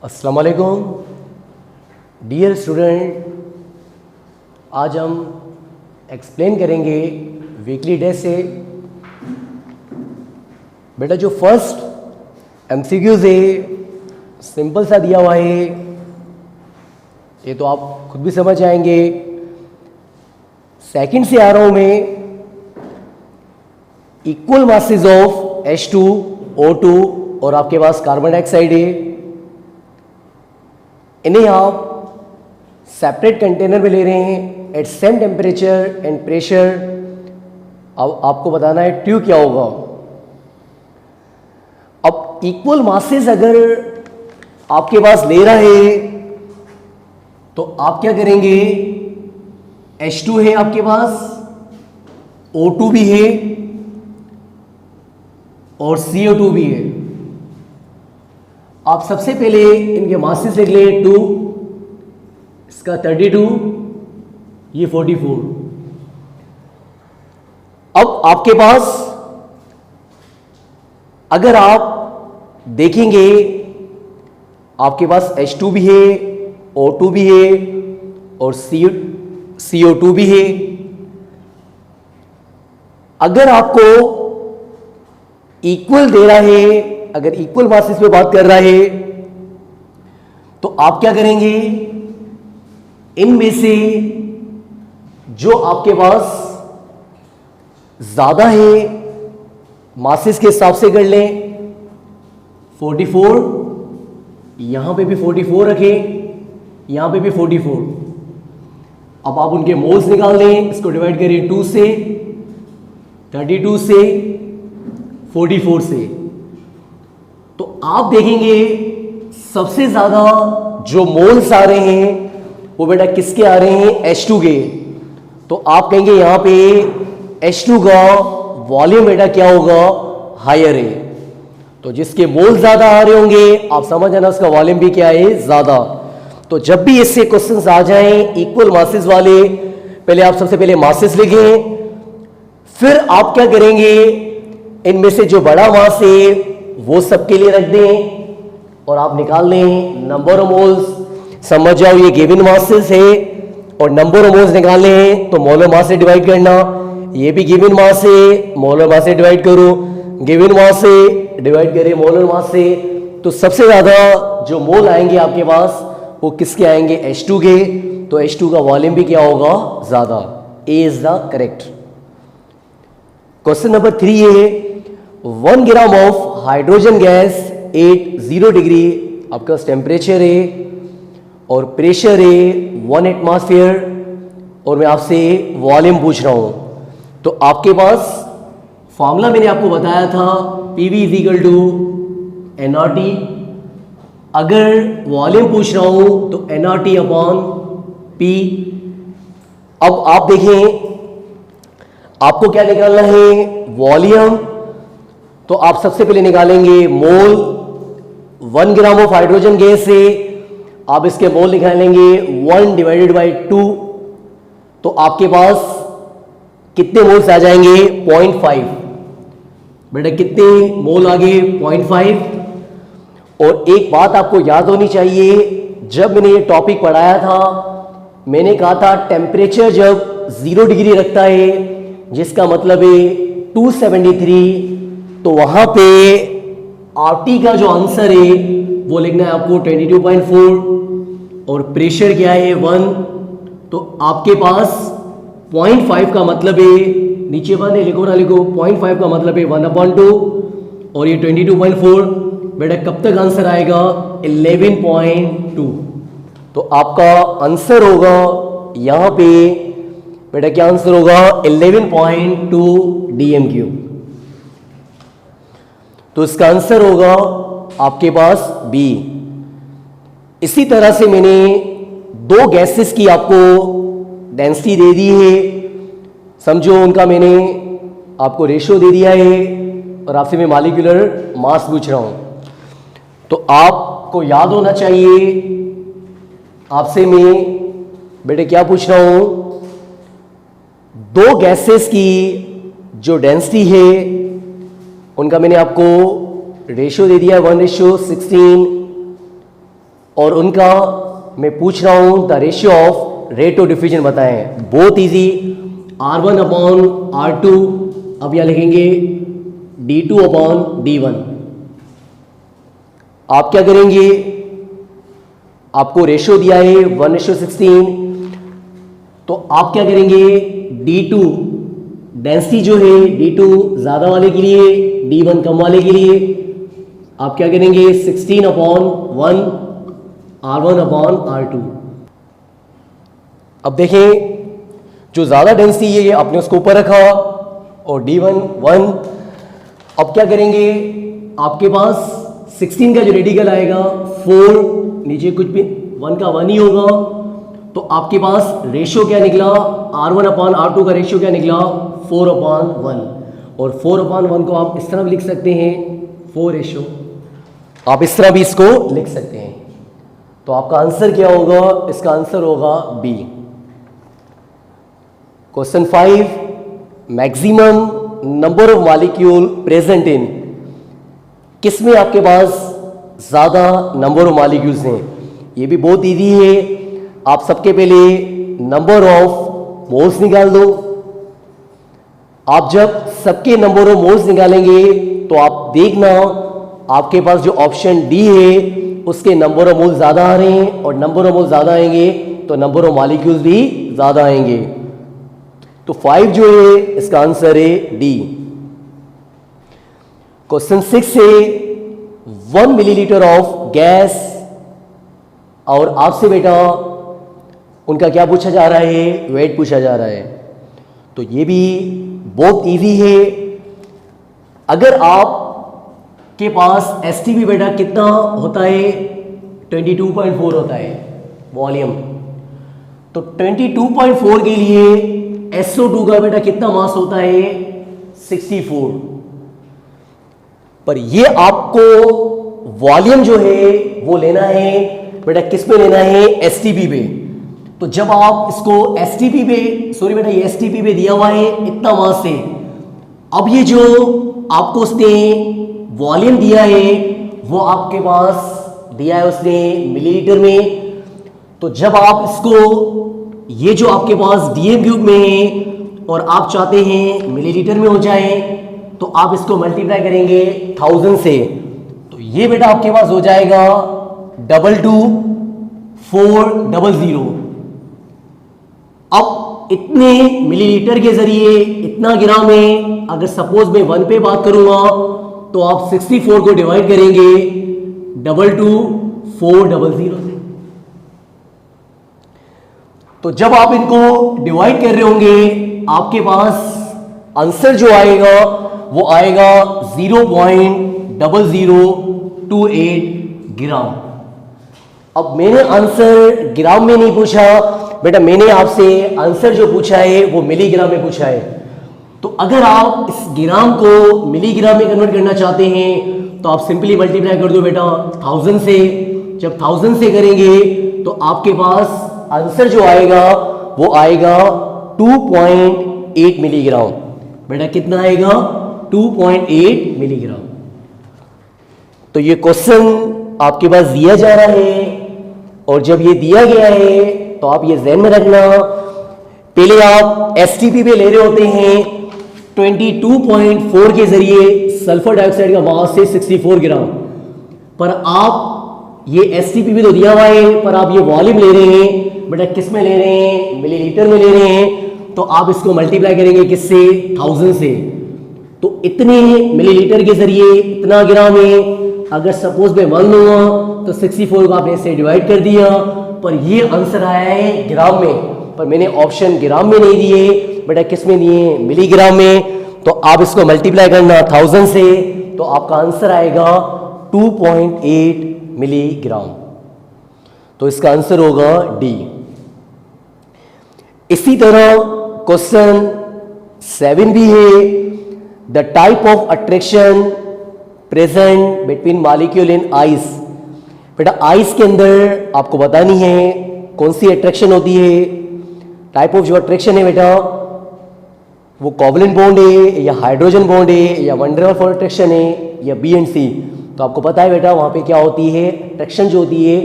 अस्सलाम वालेकुम dear student, आज हम एक्सप्लेन करेंगे वीकली टेस्ट से। बेटा जो फर्स्ट एमसीक्यूज है सिंपल सा दिया हुआ है, ये तो आप खुद भी समझ आएंगे। सेकंड से आ रहा हूं मैं, इक्वल मासेस ऑफ H2O2 और आपके पास कार्बन डाइऑक्साइड है, इन्हें आप सेपरेट कंटेनर में ले रहे हैं at same temperature and pressure. अब आपको बताना है ट्यू क्या होगा। अब इक्वल मासेस अगर आपके पास ले रहा है तो आप क्या करेंगे, H2 है आपके पास, O2 भी है और CO2 भी है। आप सबसे पहले इनके मासेस लिख ले 2, इसका 32, ये 44। अब आपके पास अगर आप देखेंगे आपके पास H2 भी है, O2 भी है और CO2 भी है। अगर आपको इक्वल दे रहा है, अगर इक्वल मासेस पे बात कर रहा है तो आप क्या करेंगे, इनमें से जो आपके पास ज्यादा है मासेस के हिसाब से कर लें। 44, यहां पे भी 44 रखें, यहां पे भी 44। अब आप उनके मोल्स निकाल लें, इसको डिवाइड करें 2 से, 32 से, 44 से, तो आप देखेंगे सबसे ज्यादा जो मोल्स आ रहे हैं वो बेटा किसके आ रहे हैं, H2 के। तो आप कहेंगे यहां पे H2 का वॉल्यूम बेटा क्या होगा, हायर है। तो जिसके मोल ज्यादा आ रहे होंगे आप समझ आना उसका वॉल्यूम भी क्या है, ज्यादा। तो जब भी इससे क्वेश्चंस आ जाएं इक्वल मासेस वाले, पहले आप सबसे पहले मासेस लिखें, फिर आप क्या करेंगे, इनमें से जो बड़ा मास है वो सबके लिए रख दें और आप निकाल लें नंबर ऑफ मोल्स। समझ जाओ ये गिवन मासेस है और नंबर ऑफ मोल्स निकालने हैं तो मोलर मास से डिवाइड करना। ये भी गिवन मास है, मोलर मास से डिवाइड करो, गिवन मास से डिवाइड करें मोलर मास से। तो सबसे ज्यादा जो मोल आएंगे आपके पास वो किसके आएंगे, H2 के। तो H2 का वॉल्यूम भी क्या होगा, ज्यादा। A is the correct. Question number 3 है, 1 gram of hydrogen gas at 0 degree आपका टेम्परेचर है और प्रेशर है 1 एटमॉस्फेयर, और मैं आपसे वॉल्यूम पूछ रहा हूं। तो आपके पास फॉर्मूला मैंने आपको बताया था, PV = nRT। अगर वॉल्यूम पूछ रहा हूं तो nRT/P। अब आप देखें आपको क्या निकालना है, वॉल्यूम। तो आप सबसे पहले निकालेंगे मोल। 1 ग्राम ऑफ हाइड्रोजन गैस से आप इसके मोल निकालेंगे 1 / 2। तो आपके पास कितने मोल्स आ जाएंगे, 0.5। बेटा कितने मोल आ गए, 0.5। और एक बात आपको याद होनी चाहिए, जब मैंने ये टॉपिक पढ़ाया था मैंने कहा था टेम्परेचर जब 0 डिग्री रखता है जिसका मतलब है 273, तो वहां पे RT का जो आंसर है वो लिखना है आपको 22.4 और प्रेशर क्या है 1। तो आपके पास 0.5 का मतलब है, नीचे बने लिखो ना लिखो, 0.5 का मतलब है 1/2 और ये 22.4। बेटा कब तक आंसर आएगा, 11.2। तो आपका आंसर होगा यहां पे बेटा क्या आंसर होगा, 11.2 DMQ। तो इसका आंसर होगा आपके पास B। इसी तरह से मैंने 2 गैसेस की आपको डेंसिटी दे दी है, समझो उनका मैंने आपको रेशियो दे दिया है और आपसे मैं मॉलिक्यूलर मास पूछ रहा हूं। तो आपको याद होना चाहिए, आपसे मैं बेटे क्या पूछ रहा हूं, 2 गैसेस की जो डेंसिटी है उनका मैंने आपको रेशियो दे दिया है 1:16। और उनका मैं पूछ रहा हूं the ratio of rate of diffusion बताएं। बहुत इजी, R1 अपॉन R2, अब यहां लिखेंगे D2 अपॉन D1। आप क्या करेंगे, आपको रेशियो दिया है 1:16, तो आप क्या करेंगे, D2 डेंसिटी जो है D2 ज्यादा वाले के लिए, D1 कम वाले के लिए, आप क्या करेंगे 16 अपॉन 1 R1 अपॉन R2। अब देखें जो ज्यादा डेंसिटी है ये आपने उसको ऊपर रखा और D1 1। अब क्या करेंगे, आपके पास 16 का जो रेडिकल आएगा 4, नीचे कुछ भी 1 का 1 ही होगा, तो आपके पास रेशियो क्या निकला, R1 अपॉन R2 का रेशियो क्या निकला 4 अपॉन 1। और 4 अपॉन 1 को आप इस तरह भी लिख सकते हैं 4 रेशियो, आप इस तरह भी इसको लिख सकते हैं। तो आपका आंसर क्या होगा, इसका आंसर होगा B. Question 5, maximum number of molecule present in, किसमें आपके पास ज्यादा नंबर ऑफ मॉलिक्यूल्स हैं। ये भी बहुत इजी है, आप सबके पहले नंबर ऑफ मोल्स निकाल दो। आप जब सबके नंबर ऑफ मोल्स निकालेंगे तो आप देखना आपके पास जो ऑप्शन डी है उसके नंबर ऑफ मोल्स ज्यादा आ रहे हैं, और नंबर ऑफ मोल्स ज्यादा आएंगे तो नंबर ऑफ मॉलिक्यूल्स भी ज्यादा आएंगे। तो 5 जो है इसका आंसर है डी। क्वेश्चन 6 है 1 मिलीलीटर ऑफ गैस, और आपसे बेटा उनका क्या पूछा जा रहा है, वेट पूछा जा रहा है। तो ये भी बहुत इजी है। अगर आप के पास एसटीपी बेटा कितना होता है, 22.4 होता है वॉल्यूम, तो 22.4 के लिए SO2 का बेटा कितना मास होता है 64। पर ये आपको वॉल्यूम जो है वो लेना है बेटा, किस पे लेना है, एसटीपी पे। तो जब आप इसको एसटीपी पे, सॉरी बेटा ये एसटीपी पे दिया हुआ है इतना मास है, अब ये जो आपको उसने वॉल्यूम दिया है वो आपके पास दिया है उसने मिलीलीटर में। तो जब आप इसको, ये जो आपके पास डीएम क्यूब में है और आप चाहते हैं मिलीलीटर में हो जाए, तो आप इसको मल्टीप्लाई करेंगे 1000 से, तो ये बेटा आपके पास हो जाएगा 22400। अब इतने मिलीलीटर के जरिए इतना ग्राम में, अगर सपोज मैं 1 पे बात करूंगा तो आप 64 को डिवाइड करेंगे 22400 से। तो जब आप इनको डिवाइड कर रहे होंगे आपके पास आंसर जो आएगा वो आएगा 0.0028 ग्राम। अब मैंने आंसर ग्राम में नहीं पूछा बेटा, मैंने आपसे आंसर जो पूछा है वो मिलीग्राम में पूछा है। तो अगर आप इस ग्राम को मिलीग्राम में कन्वर्ट करना चाहते हैं तो आप सिंपली मल्टीप्लाई कर दो बेटा 1000 से। जब 1000 से करेंगे तो आपके पास आंसर जो आएगा वो आएगा 2.8 मिलीग्राम। बेटा कितना आएगा, 2.8 मिलीग्राम। तो ये क्वेश्चन आपके पास दिया जा रहा है, और जब ये दिया गया है तो आप ये ध्यान में रखना, पहले आप एसटीपी पे ले रहे होते हैं 22.4 के जरिए सल्फर डाइऑक्साइड का मास है 64 ग्राम, पर आप ये एसटीपी भी तो दिया हुआ है, पर आप ये वॉल्यूम ले रहे हैं बेटा, किस में ले रहे हैं, मिलीलीटर में ले रहे हैं। तो आप इसको मल्टीप्लाई करेंगे किससे, 1000 से। तो इतने मिलीलीटर के जरिए इतना ग्राम है, अगर सपोज मैं 1 लूंगा तो 64 को आपने इससे डिवाइड कर दिया, पर ये आंसर आया है ग्राम में, पर मैंने ऑप्शन ग्राम में नहीं दिए बेटा, किस में दिए, मिलीग्राम में। तो आप इसको मल्टीप्लाई करना 1000 से, तो आपका आंसर आएगा 2.8 मिलीग्राम। तो इसका आंसर होगा डी। इसी तरह क्वेश्चन 7 भी है, the type of attraction present between molecule in ice. बेटा आइस के अंदर आपको बतानी है कौन सी अट्रैक्शन होती है। टाइप ऑफ जो अट्रैक्शन है बेटा वो कोवलेंट बॉन्ड है या हाइड्रोजन बॉन्ड है या वन डायरेक्शनल अट्रैक्शन है या बी एंड सी। तो आपको पता है बेटा वहां पे क्या होती है, अट्रैक्शन जो होती है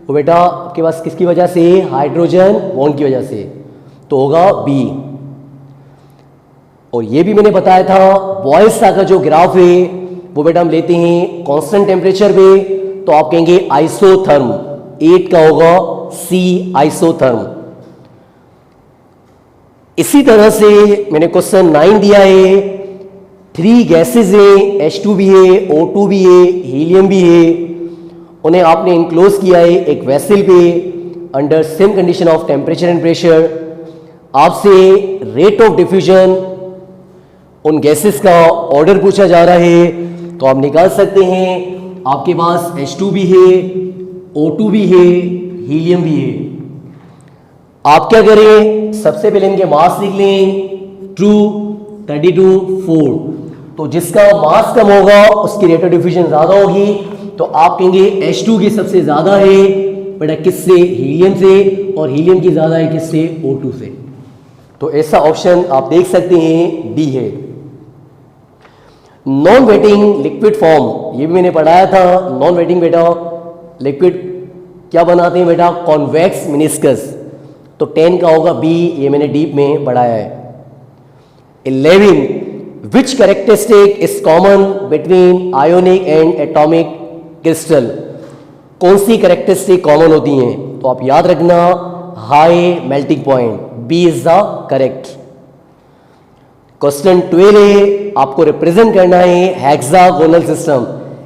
वो बेटा आपके पास किसकी वजह से, हाइड्रोजन बॉन्ड की वजह से, तो होगा बी। और ये भी मैंने बताया था बॉयल्स लॉ का जो ग्राफ है वो बेटा हम लेते हैं कांस्टेंट टेम्परेचर पे, तो आप कहेंगे आइसोथर्म, 8 का होगा सी आइसोथर्म। इसी तरह से मैंने क्वेश्चन 9 दिया है, 3 गैसेज है, H2 भी है, O2 भी है, हीलियम भी है, उन्हें आपने इनक्लोज किया है एक वेसल पे under same condition of temperature and pressure. आपसे रेट ऑफ डिफ्यूजन उन गैसेस का ऑर्डर पूछा जा रहा है, तो आप निकाल सकते हैं। आपके पास H2 भी है, O2 भी है, हीलियम भी है। आप क्या करें, सबसे पहले इनके मास लिख लें, 2 32 4, तो जिसका मास कम होगा उसकी रेट ऑफ डिफ्यूजन ज्यादा होगी, तो आप कहेंगे H2 की सबसे ज्यादा है बेटा किससे, हीलियम से, और हीलियम की ज्यादा है किससे, O2 से। तो ऐसा ऑप्शन आप देख सकते हैं डी है। नॉन वेटिंग लिक्विड फॉर्म, ये भी मैंने पढ़ाया था। नॉन वेटिंग बेटा लिक्विड क्या बनाते हैं बेटा, कॉन्वेक्स मिनिस्कस, तो 10 का होगा बी, ये मैंने डीप में पढ़ाया है। 11 which characteristic is common between ionic and atomic crystal, कौन सी कैरेक्टरिस्टिक कॉमन होती हैं, तो आप याद रखना high melting point, B is the correct. Question 12 है, आपको रिप्रेजेंट करना है हेक्सागोनल सिस्टम।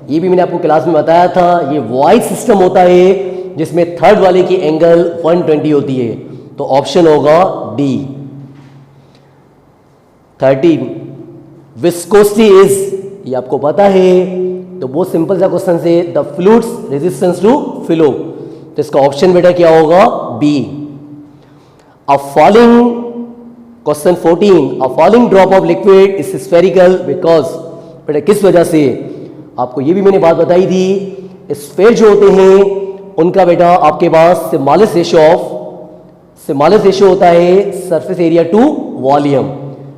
ये भी मैंने आपको क्लास में बताया था, ये वॉइड सिस्टम होता है जिसमें थर्ड वाले की एंगल 120 होती है, तो ऑप्शन होगा डी। 13 विस्कोसिटी इज, ये आपको पता है, तो बहुत सिंपल सा क्वेश्चन से, the fluids resistance to flow, तो इसका ऑप्शन बेटा क्या होगा, B. A falling, question 14 a falling drop of liquid is spherical because, बेटा किस वजह से, आपको ये भी मैंने बात बताई थी, स्फेयर जो होते हैं उनका बेटा आपके पास सिम्बालिस रेशियो होता है सरफेस एरिया टू वॉल्यूम,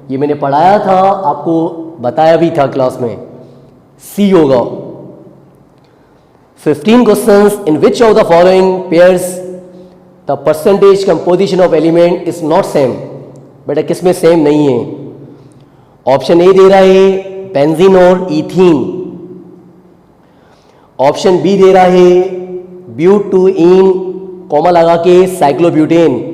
ये मैंने पढ़ाया था, आपको बताया भी था क्लास में, सी होगा। 15 questions, in which of the following pairs the percentage composition of element is not same, बेटा किसमें सेम नहीं है। ऑप्शन ए दे रहा है बेंजीन और इथीन, ऑप्शन बी दे रहा है ब्यूटीन कॉमा लगा के साइक्लोब्यूटेन,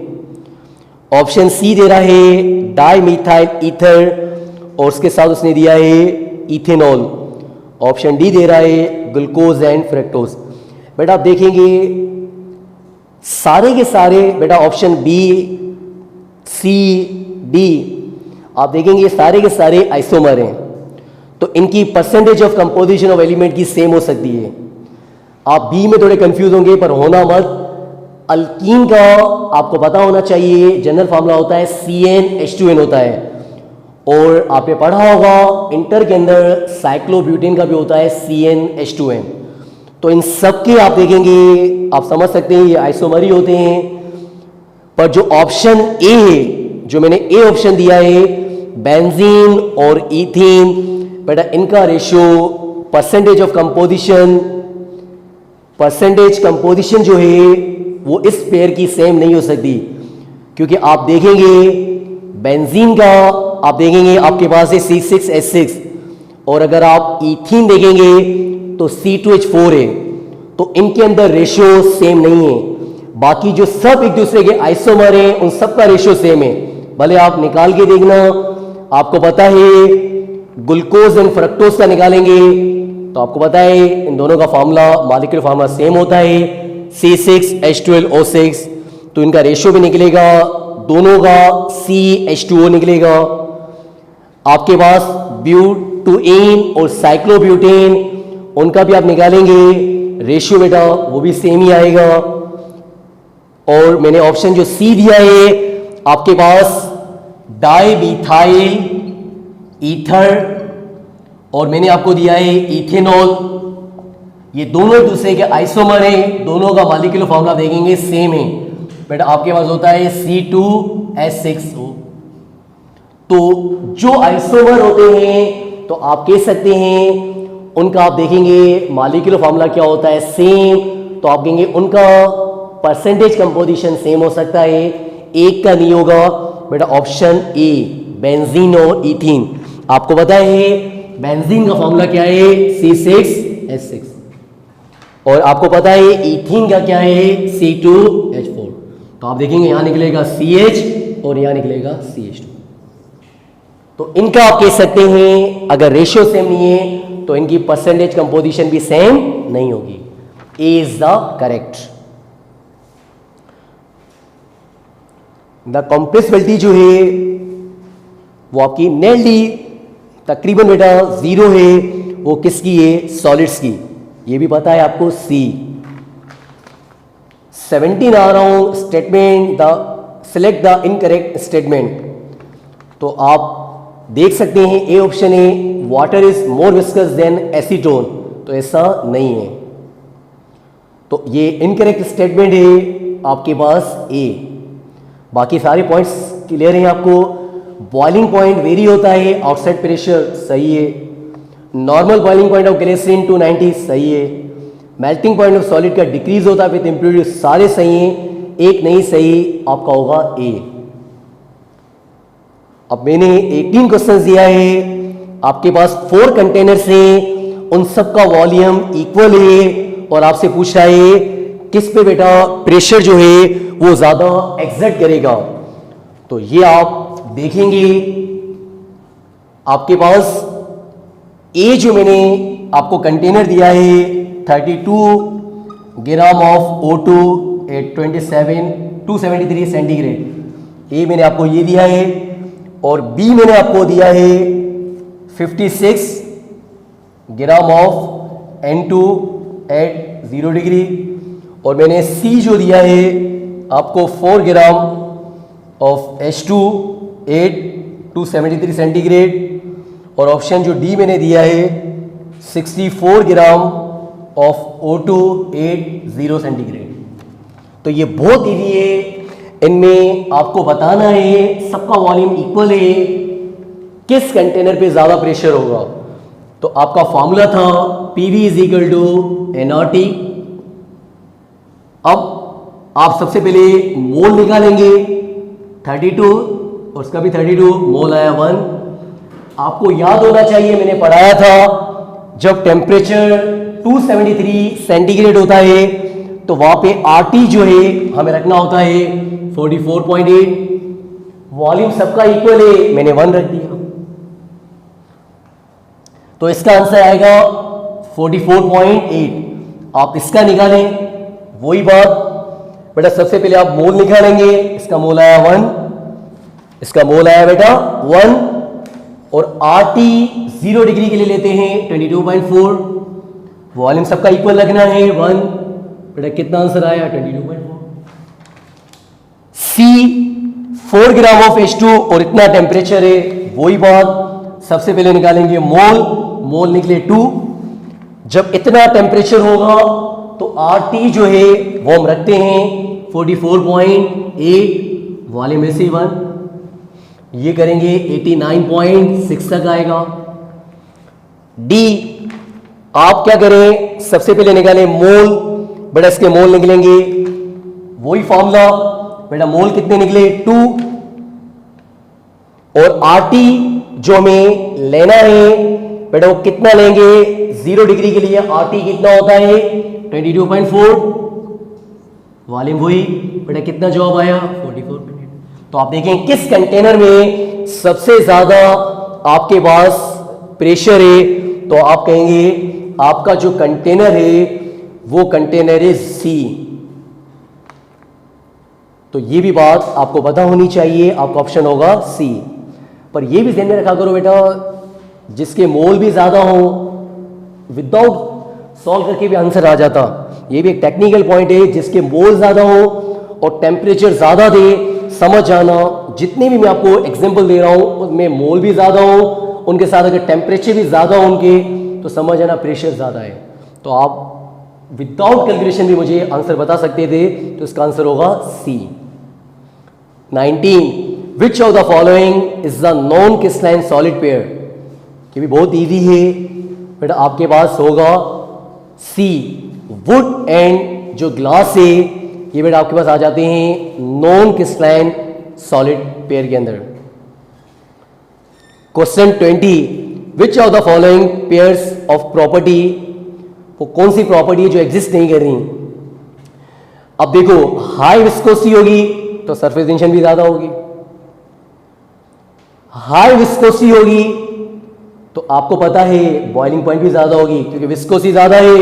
ऑप्शन सी दे रहा है डाइमीथाइल ईथर और उसके साथ उसने दिया है इथेनॉल, ऑप्शन डी दे रहा है ग्लूकोज एंड फ्रक्टोज। बेटा आप देखेंगे सारे के सारे बेटा ऑप्शन बी सी डी आप देखेंगे ये सारे के सारे आइसोमर हैं, तो इनकी percentage of composition of element की सेम हो सकती है। आप बी में थोड़े कंफ्यूज होंगे पर होना मत। अल्कीन का आपको पता होना चाहिए, जनरल फार्मूला होता है CnH2n होता है, और आपने पढ़ा होगा इंटर के अंदर साइक्लोब्यूटेन का भी होता है CnH2n। तो इन सब के आप देखेंगे, आप समझ सकते हैं ये आइसोमर ही होते हैं। पर जो ऑप्शन ए है, जो मैंने ए ऑप्शन दिया है, बेंजीन और इथीन, बेटा इनका रेशियो परसेंटेज ऑफ कंपोजिशन जो है वो इस पेयर की सेम नहीं हो सकती, क्योंकि आप देखेंगे बेंजीन का आप देखेंगे आपके पास है C6H6 और अगर आप इथीन देखेंगे तो C2H4 है, तो इनके अंदर रेशियो सेम नहीं है। बाकी जो सब एक दूसरे के आइसोमर हैं उन सब का रेशियो सेम है, भले आप निकाल के देखना। आपको पता है ग्लूकोज एंड फ्रक्टोज का निकालेंगे तो आपको पता है इन दोनों का फार्मूला मॉलिक्यूलर फार्मूला सेम होता है C6H12O6, तो इनका रेशियो भी निकलेगा दोनों का CH2O निकलेगा। आपके पास ब्यूटीन और साइक्लोब्यूटेन उनका भी आप निकालेंगे रेशियो बेटा वो भी सेम ही आएगा। और मैंने ऑप्शन जो सी दिया है आपके पास डाइमीथाइल ईथर और मैंने आपको दिया है इथेनॉल, ये दोनों एक दूसरे के आइसोमर हैं, दोनों का मॉलिक्यूलर फार्मूला देखेंगे सेम है। बेटा आपके पास होता है C2H6O। तो जो आइसोमर होते हैं तो आप कह सकते हैं उनका आप देखेंगे मॉलिक्यूलर फार्मूला क्या होता है सेम, तो आप कहेंगे उनका परसेंटेज कंपोजिशन सेम हो सकता है, एक का नहीं होगा बेटा ऑप्शन ए बेंजीन और इथीन। आपको पता है बेंजीन का फॉर्मूला क्या है C6H6 और आपको पता है इथीन का क्या है C2H4। तो आप देखेंगे यहां निकलेगा CH और यहां निकलेगा CH2। तो इनका आप कह सकते हैं अगर रेशियो सेम नहीं है तो इनकी परसेंटेज कंपोजिशन भी सेम नहीं होगी। A is the correct. The compressibility जो है वो आपकी नेरली तकरीबन बेटा 0 है, वो किसकी है सॉलिड्स की। ये भी पता है आपको सी। 17 आ रहा हूं statement the select the incorrect statement. तो आप देख सकते हैं ए ऑप्शन है water is more viscous than acetone, तो ऐसा नहीं है। तो ये इनकरेक्ट स्टेटमेंट है आपके पास ए। बाकी सारे पॉइंट्स क्लियर हैं आपको। बॉइलिंग पॉइंट वेरी होता है, आउटसाइड प्रेशर सही है। Normal boiling point of glycerine 290 सही है। मेल्टिंग पॉइंट ऑफ सॉलिड का डिक्रीज होता है विद इम्प्योरिटी, सारे सही हैं, एक नहीं सही आपका होगा ए। अब मैंने 18 क्वेश्चंस दिया है, आपके पास 4 कंटेनर्स हैं, उन सब का वॉल्यूम इक्वल है और आपसे पूछ रहा है किस पे बेटा प्रेशर जो है वो ज्यादा एग्जर्ट करेगा। तो ये आप देखेंगे आपके पास ए जो मैंने आपको कंटेनर दिया है 32 gram of O2 at 273 centigrade, A मैंने आपको ये दिया है। और बी मैंने आपको दिया है 56 gram of N2 eight 0 degree. और मैंने सी जो दिया है आपको 4 gram of H2 at 273 centigrade. और ऑप्शन जो डी मैंने दिया है 64 ग्राम ऑफ O2 एट 0 सेंटीग्रेड। तो ये बहुत इजी है, इनमें आपको बताना है सबका वॉल्यूम इक्वल है, किस कंटेनर पे ज्यादा प्रेशर होगा। तो आपका फॉर्मूला था PV is equal to nRT। अब आप सबसे पहले मोल निकालेंगे 32 और उसका भी 32 मोल आया 1। आपको याद होना चाहिए मैंने पढ़ाया था जब टेम्परेचर 273 सेंटीग्रेड होता है तो वहां पे RT जो है हमें रखना होता है 44.8। वॉल्यूम सबका इक्वल है, मैंने 1 रख दिया, तो इसका आंसर आएगा 44.8। आप इसका निकालें, वही बात बेटा सबसे पहले आप मोल निकालेंगे, इसका मोल आया 1, इसका मोल आया बेटा 1। और RT 0 डिग्री के लिए लेते हैं 22.4। वॉल्यूम सबका इक्वल रखना है 1, बेटा कितना आंसर आया 22.4। C 4 ग्राम ऑफ H2 और इतना टेम्परेचर है, वही बात सबसे पहले निकालेंगे मोल, मोल निकले 2। जब इतना टेम्परेचर होगा तो RT जो है वो हम रखते हैं 44.8, वॉल्यूम ऐसे 1, ये करेंगे 89.6 तक आएगा। डी आप क्या करें सबसे पहले निकालें मोल, बेटा इसके मोल निकलेंगे वही फॉर्मूला, बेटा मोल कितने निकले 2। और RT जो हमें लेना है बेटा वो कितना लेंगे 0 डिग्री के लिए RT कितना होता है 22.4, वॉल्यूम वही, बेटा कितना जवाब आया 44। तो आप देखें किस कंटेनर में सबसे ज्यादा आपके पास प्रेशर है, तो आप कहेंगे आपका जो कंटेनर है वो कंटेनर है सी। तो ये भी बात आपको पता होनी चाहिए, आपका ऑप्शन होगा सी। पर ये भी ध्यान में रखा करो बेटा जिसके मोल भी ज्यादा हो विदाउट सॉल्व करके भी आंसर आ जाता, ये भी एक टेक्निकल पॉइंट है। जिसके मोल ज्यादा हो और टेम्परेचर ज्यादा दे, समझ जाना जितने भी मैं आपको एग्जांपल दे रहा हूं उनमें मोल भी ज्यादा हो, उनके साथ अगर टेम्परेचर भी ज्यादा हो उनके, तो समझ जाना प्रेशर ज्यादा है। तो आप विदाउट कैलकुलेशन भी मुझे आंसर बता सकते थे, तो इसका आंसर होगा सी। 19 विच of the following is the non crystalline solid pair. ये भी बहुत इजी है बेटा, आपके पास होगा सी वुड एंड जो ग्लास है ये बेटा आपके पास आ जाते हैं नॉन क्रिस्टलाइन सॉलिड पेयर के अंदर। Question 20, which of the following pairs of property, वो कौन सी प्रॉपर्टी है जो एग्जिस्ट नहीं कर रही। अब देखो हाई विस्कोसिटी होगी तो सरफेस टेंशन भी ज्यादा होगी, हाई विस्कोसिटी होगी तो आपको पता है बॉइलिंग पॉइंट भी ज्यादा होगी, क्योंकि विस्कोसिटी ज्यादा है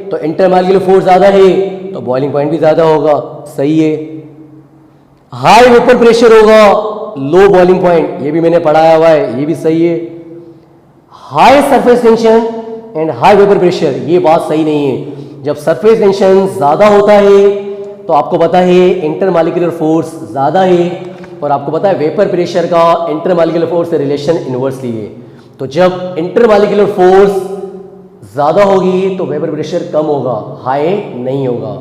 तो इंटरमॉलिक्यूलर फोर्स ज्यादा है तो बॉइलिंग पॉइंट भी ज्यादा होगा। सही है। हाई वेपर प्रेशर होगा, लो बॉइलिंग पॉइंट, ये भी मैंने पढ़ाया हुआ है, ये भी सही है। High surface tension and high vapour pressure, ये बात सही नहीं है। जब सरफेस टेंशन ज्यादा होता है तो आपको पता है इंटरमॉलिक्यूलर फोर्स ज्यादा है, और आपको पता है वेपर प्रेशर का इंटरमॉलिक्यूलर फोर्स से रिलेशन इनवर्सली है। तो जब इंटरमॉलिक्यूलर फोर्स ज्यादा होगी तो वेपर प्रेशर कम होगा, हाई नहीं होगा।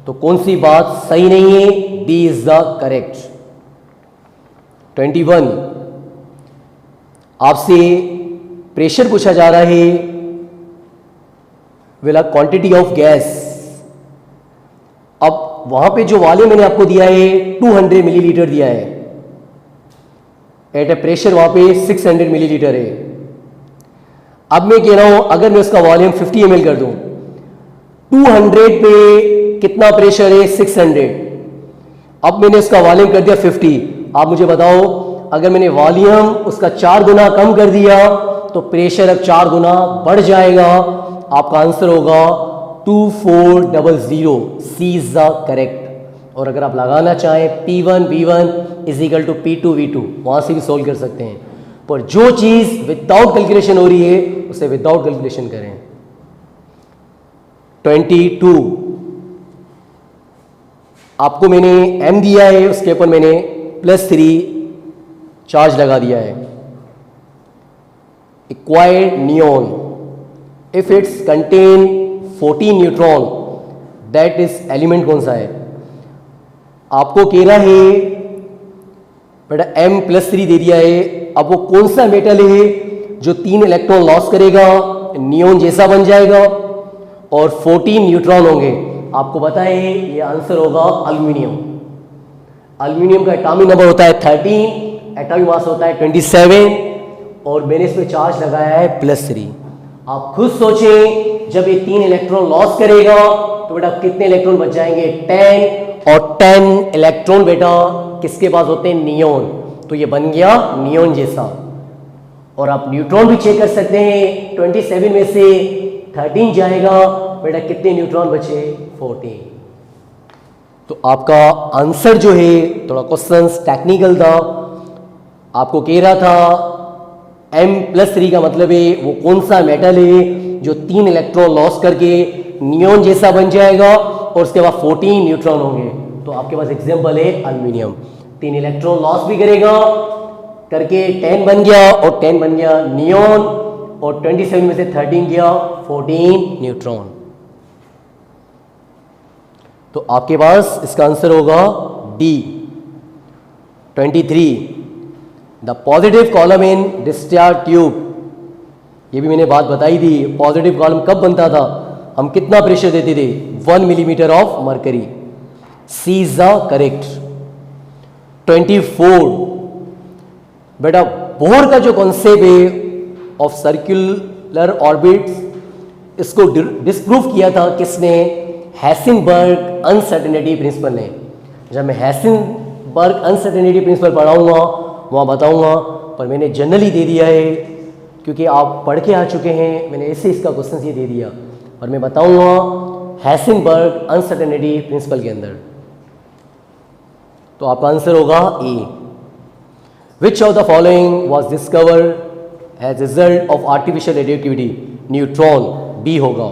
तो कौन सी बात सही नहीं है? D is the correct. 21, आपसे प्रेशर पूछा जा रहा है, विल क्वांटिटी ऑफ गैस। अब वहां पे जो वॉल्यूम मैंने आपको दिया है 200 मिलीलीटर दिया है, एट ए प्रेशर वहां पे 600 मिलीलीटर है। अब मैं कह रहा हूं अगर मैं उसका वॉल्यूम 50 ml कर दूं, 200 पे कितना प्रेशर है? 600। अब मैंने उसका वॉल्यूम कर दिया 50। आप मुझे बताओ अगर मैंने वॉल्यूम उसका 4 गुना कम कर दिया तो प्रेशर अब 4 गुना बढ़ जाएगा। आपका आंसर होगा 2400। सी इज द करेक्ट। और अगर आप लगाना चाहें P1 V1 is equal to P2 V2, वहां से भी सोल्व कर सकते हैं, पर जो चीज विदाउट कैलकुलेशन हो रही है उसे विदाउट कैलकुलेशन करें। 22, आपको मैंने M दिया है, उसके ऊपर मैंने +3 चार्ज लगा दिया है। Acquired neon if it's contain 14 neutron, that is element कौन सा है? आपको कह रहा है बेटा M+3 दे दिया है। अब वो कौन सा मेटल है जो 3 इलेक्ट्रॉन लॉस करेगा, नियॉन जैसा बन जाएगा और 14 न्यूट्रॉन होंगे? आपको पता है ये आंसर होगा एल्यूमिनियम। एल्यूमिनियम का एटॉमिक नंबर होता है 13, एटॉमिक मास होता है 27, और मैंने इस पे चार्ज लगाया है +3। आप खुद सोचें जब ये 3 इलेक्ट्रॉन लॉस करेगा तो बेटा कितने इलेक्ट्रॉन बच जाएंगे? 10, और 10 इलेक्ट्रॉन बेटा किसके पास होते हैं? नियॉन। तो ये बन गया नियॉन जैसा। और आप न्यूट्रॉन भी चेक कर सकते हैं, 27 में से 13 जाएगा, बेटा कितने न्यूट्रॉन बचे? 14। तो आपका आंसर जो है थोड़ा क्वेश्चन टेक्निकल था। आपको कह रहा था M+3 का मतलब है वो कौन सा मेटल है जो 3 इलेक्ट्रॉन लॉस करके नियॉन जैसा बन जाएगा और उसके बाद 14 न्यूट्रॉन होंगे। तो आपके पास एग्जांपल है एल्यूमिनियम, 3 इलेक्ट्रॉन लॉस भी करेगा करके 10 बन गया, और 10 बन गया नियॉन, और 27 में से 13 गया 14 न्यूट्रॉन। तो आपके पास इसका आंसर होगा D. 23, the positive column in discharge tube, ये भी मैंने बात बताई थी। पॉजिटिव कॉलम कब बनता था? हम कितना प्रेशर देते थे? 1 millimetre of mercury. C is the correct. 24, बेटा बोर का जो कॉन्सेप्ट है ऑफ सर्कुलर ऑर्बिट्स, इसको डिस्प्रूव किया था किसने? हेसिनबर्ग अनसर्टेनिटी प्रिंसिपल ने। जब मैं हेसिनबर्ग अनसर्टेनिटी प्रिंसिपल पढ़ाऊंगा वहाँ बताऊंगा, पर मैंने जनरली दे दिया है क्योंकि आप पढ़ के आ चुके हैं, मैंने ऐसे इसका क्वेश्चन ये दे दिया, और मैं बताऊंगा हेसिनबर्ग अनसर्टेनिटी प्रिंसिपल के अंदर। तो आपका आंसर होगा A. Which of the following was discovered as result of artificial radioactivity? Neutron, B होगा।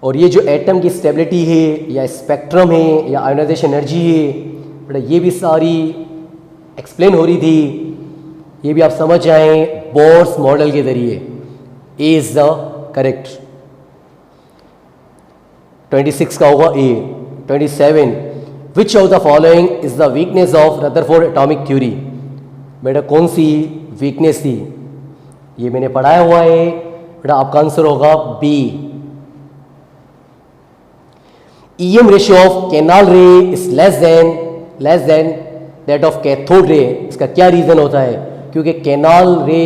और ये जो एटम की स्टेबिलिटी है या स्पेक्ट्रम है या आयोनाइजेशन एनर्जी है, बेटा ये भी सारी एक्सप्लेन हो रही थी, ये भी आप समझ जाएं बोर्स मॉडल के जरिए। ए इज द करेक्ट। 26 का होगा ए। 27, विच of the following is the weakness of Rutherford atomic theory? बेटा कौन सी वीकनेस थी? ये मैंने पढ़ाया हुआ है, बेटा आपका आंसर होगा B. EM ratio of canal ray is less than that of cathode ray. इसका क्या रीज़न होता है? क्योंकि कैनाल रे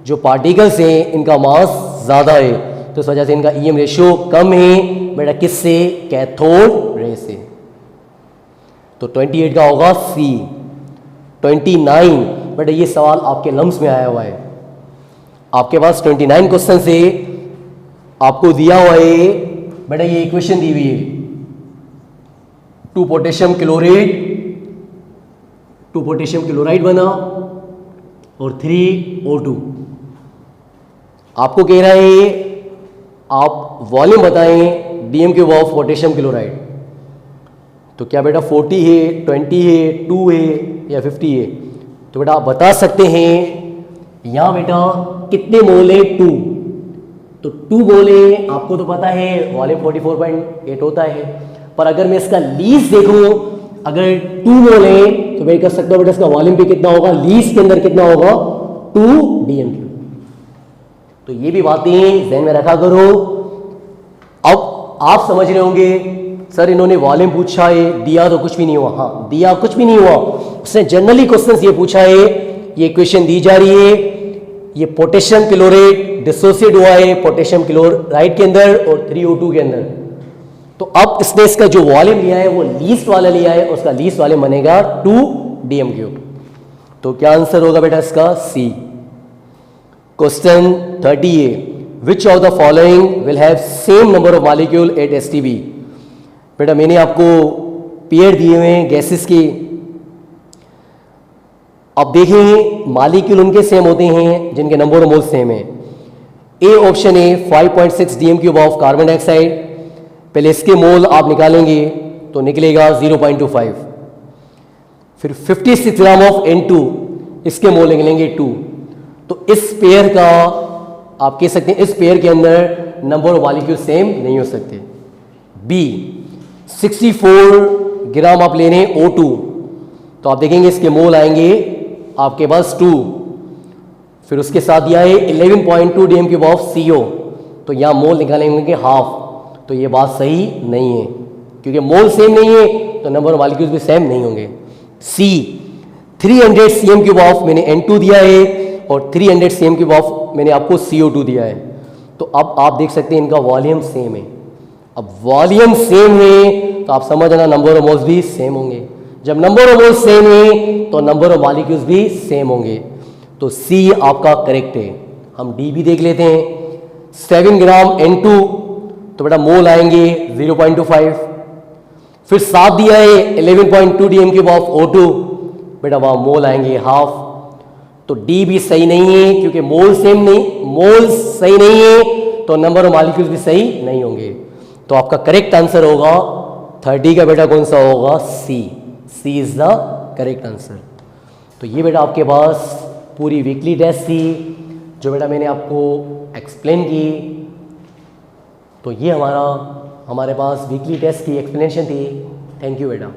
जो पार्टिकल्स हैं इनका मास ज़्यादा है, तो इस वजह से इनका EM रेशियो कम है बेटा। किससे? कैथोड रे से। तो 28 का होगा सी। 29 बेटा ये सवाल आपके लम्स में आया हुआ है, आपके पास 29 क्वेश्चन से आपको दिया हुआ है बेटा, ये इक्वेशन दी हुई है 2 पोटेशियम क्लोराइड बना और 3 O2। आपको कह रहा है आप वॉल्यूम बताएं DM cube of potassium chloride. तो क्या बेटा 40 है, 20 है, 2 है या 50 है? तो बेटा आप बता सकते हैं यहाँ बेटा कितने मोल है? 2। तो 2 मोल है, आपको तो पता है वॉल्यूम 44.8 होता है, पर अगर मैं इसका लीस्ट देखूं, अगर 2 मोल है तो मैं कह सकता हूँ बेटा इसका वॉल्यूम भी कितना होगा, लीस्ट के अंदर कितना होगा? 2 डीएम क्यूब। तो ये भी बातें ध्यान में रखा करो। अब आप समझ रहे होंगे सर इन्होंने वॉल्यूम पूछा है, दिया तो कुछ भी नहीं हुआ। हाँ, दिया कुछ भी नहीं हुआ, उसने जनरली क्वेश्चंस ये पूछा है, ये इक्वेशन दी जा रही है, ये पोटेशियम क्लोराइड डिसोसिएट हुआ है पोटेशियम क्लोराइड के अंदर और 3O2 के अंदर। तो अब इसने इसका जो वॉल्यूम लिया है वो लीस्ट वाला लिया है, उसका लीस्ट वॉल्यूम बनेगा 2 डीएम क्यूब। तो क्या आंसर होगा बेटा इसका? सी। क्वेश्चन 30 है, विच of the following will have same number of molecule eight STB। बेटा मैंने आपको पेयर दिए हुए हैं गैसेस के, अब देखें मॉलिक्यूल उनके सेम होते हैं जिनके नंबर ऑफ मोल सेम है। ए ऑप्शन है 5.6 DM cube of carbon dioxide. पहले इसके मोल आप निकालेंगे तो निकलेगा 0.25। फिर 56 ग्राम ऑफ N2, इसके मोल निकलेंगे 2। तो इस पेयर का आप कह सकते हैं इस पेयर के अंदर नंबर ऑफ मॉलिक्यूल सेम नहीं हो सकते। बी 64 ग्राम आप ले रहे हैं O2, तो आप देखेंगे इसके मोल आएंगे आपके पास 2। फिर उसके साथ दिया है 11.2 डीएम क्यूब ऑफ CO, तो यहाँ मोल निकालेंगे हाफ। तो ये बात सही नहीं है, क्योंकि मोल सेम नहीं है तो नंबर ऑफ मॉलिक्यूल्स भी सेम नहीं होंगे। सी 300 CM क्यूब ऑफ मैंने N2 दिया है और 300 CM क्यूब ऑफ मैंने आपको CO2 दिया है। तो अब आप देख सकते हैं इनका वॉल्यूम सेम है। अब वॉल्यूम सेम है तो आप समझना नंबर ऑफ मोल्स भी सेम होंगे। जब नंबर ऑफ मोल्स सेम है तो नंबर ऑफ मॉलिक्यूल्स भी सेम होंगे। तो सी आपका करेक्ट है। हम डी भी देख लेते हैं। 7 ग्राम N2, तो बेटा मोल आएंगे 0.25। फिर साथ दिया है 11.2 डीएम क्यूब ऑफ O2, बेटा वहाँ मोल आएंगे हाफ। तो डी भी सही नहीं है क्योंकि मोल सही नहीं है तो नंबर ऑफ मॉलिक्यूल्स भी सही नहीं होंगे। तो आपका करेक्ट आंसर होगा 30 का बेटा कौन सा होगा? सी। सी इज द करेक्ट आंसर। तो ये बेटा आपके पास पूरी वीकली टेस्ट थी जो बेटा मैंने आपको एक्सप्लेन की। तो ये हमारे पास वीकली टेस्ट की एक्सप्लेनेशन थी। थैंक यू बेटा।